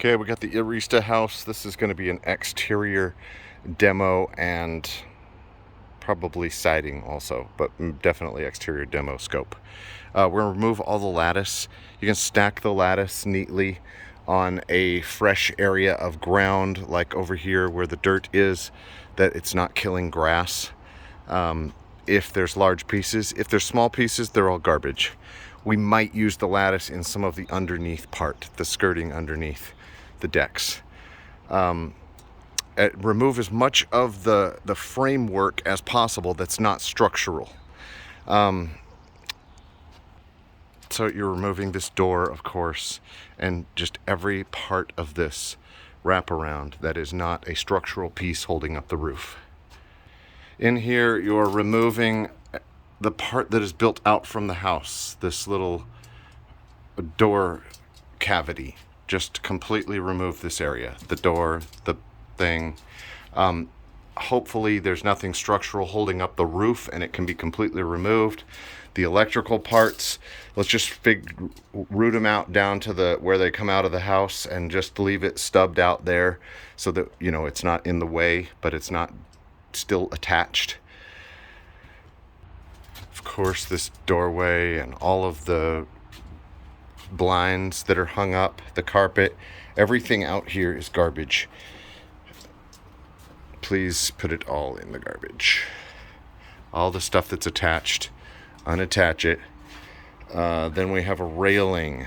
Okay, we got the Arista house. This is going to be an exterior demo and probably siding also, but definitely exterior demo scope. We're going to remove all the lattice. You can stack the lattice neatly on a fresh area of ground, like over here where the dirt is, that it's not killing grass. If there's large pieces, if there's small pieces, they're all garbage. We might use the lattice in some of the underneath part, the skirting underneath the decks. Remove as much of the framework as possible that's not structural. So you're removing this door, of course, and just every part of this wraparound that is not a structural piece holding up the roof. In here, you're removing the part that is built out from the house, this little door cavity. Just completely remove this area, the door, the thing. Hopefully there's nothing structural holding up the roof and it can be completely removed. The electrical parts, let's just root them out down to where they come out of the house and just leave it stubbed out there so that, you know, it's not in the way, but it's not still attached. Of course, this doorway and all of the blinds that are hung up, the carpet, everything out here is garbage. Please put it all in the garbage. All the stuff that's attached, unattach it. Then we have a railing.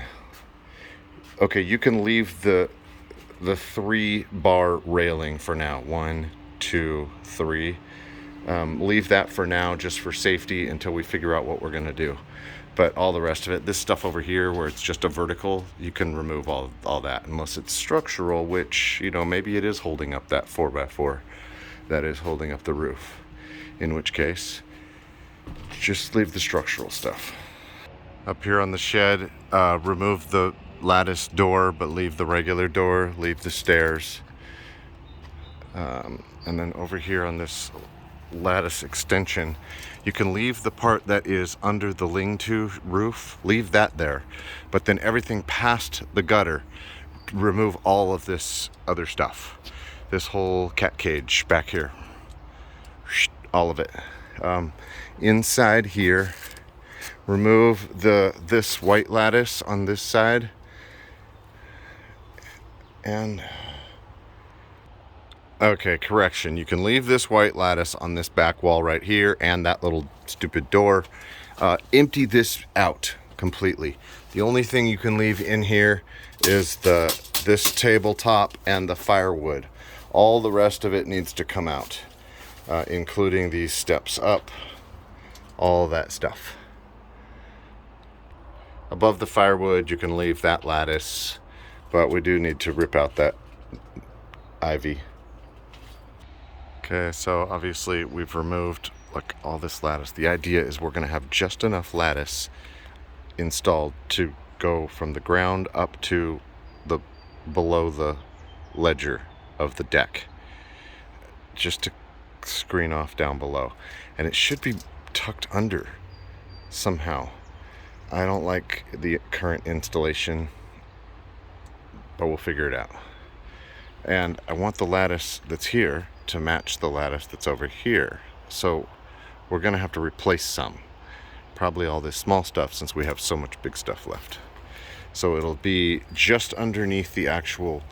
Okay, you can leave the 3-bar railing for now. 1, 2, 3. Leave that for now just for safety until we figure out what we're going to do. But all the rest of it, this stuff over here where it's just a vertical, you can remove all that unless it's structural, which, you know, maybe it is holding up that 4x4 that is holding up the roof. In which case, just leave the structural stuff. Up here on the shed, remove the lattice door, but leave the regular door, leave the stairs. And then over here on this lattice extension, you can leave the part that is under the lean-to roof, leave that there, but then everything past the gutter, remove all of this other stuff, this whole cat cage back here, all of it. Inside here, remove this white lattice on this side, and okay, correction. You can leave this white lattice on this back wall right here and that little stupid door. Empty this out completely. The only thing you can leave in here is this tabletop and the firewood. All the rest of it needs to come out, including these steps up, all that stuff. Above the firewood, you can leave that lattice, but we do need to rip out that ivy. Okay, so obviously we've removed like all this lattice. The idea is we're going to have just enough lattice installed to go from the ground up to below the ledger of the deck, just to screen off down below. And it should be tucked under somehow. I don't like the current installation, but we'll figure it out. And I want the lattice that's here to match the lattice that's over here. So we're going to have to replace some. Probably all this small stuff since we have so much big stuff left. So it'll be just underneath the actual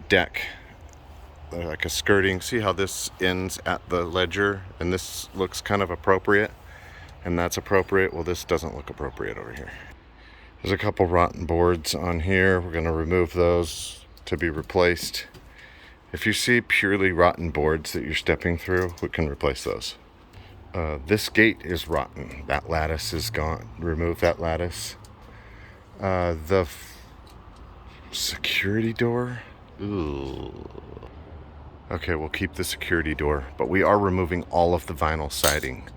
deck, like a skirting. See how this ends at the ledger and this looks kind of appropriate and that's appropriate? Well, this doesn't look appropriate over here. There's a couple rotten boards on here. We're going to remove those to be replaced. If you see purely rotten boards that you're stepping through, we can replace those. This gate is rotten. That lattice is gone. Remove that lattice. The security door. Ooh. Okay, we'll keep the security door, but we are removing all of the vinyl siding.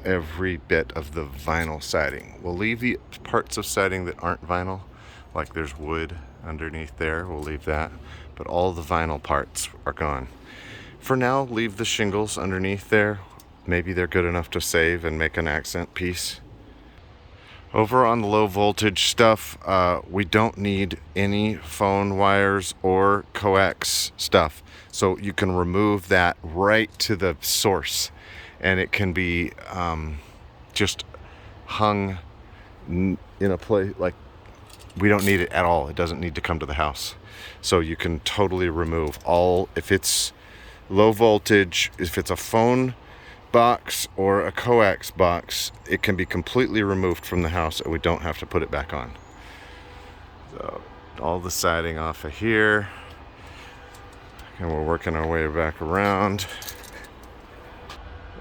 Every bit of the vinyl siding. We'll leave the parts of siding that aren't vinyl, like there's wood underneath there. We'll leave that. But all the vinyl parts are gone. For now, leave the shingles underneath there. Maybe they're good enough to save and make an accent piece. Over on the low voltage stuff, we don't need any phone wires or coax stuff. So you can remove that right to the source, and it can be just hung in a place, like, we don't need it at all. It doesn't need to come to the house. So you can totally remove all, if it's low voltage, if it's a phone box or a coax box, it can be completely removed from the house and we don't have to put it back on. So all the siding off of here, and we're working our way back around.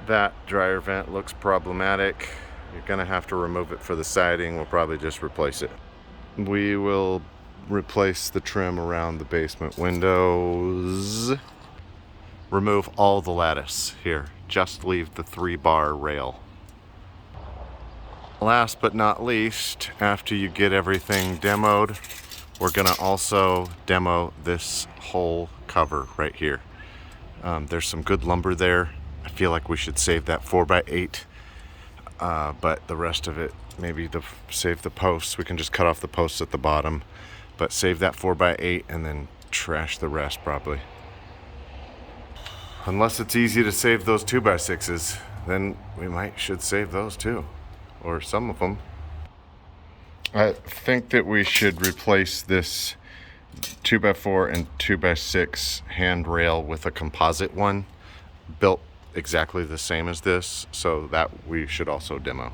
That dryer vent looks problematic. You're gonna have to remove it for the siding. We'll probably just replace it. We will replace the trim around the basement windows. Remove all the lattice here. Just leave the 3-bar rail. Last but not least, after you get everything demoed, we're gonna also demo this whole cover right here. There's some good lumber there. I feel like we should save that 4x8, but the rest of it, maybe save the posts. We can just cut off the posts at the bottom, but save that 4x8 and then trash the rest probably. Unless it's easy to save those 2x6s, then we should save those too, or some of them. I think that we should replace this 2x4 and 2x6 handrail with a composite one built exactly the same as this, so that we should also demo.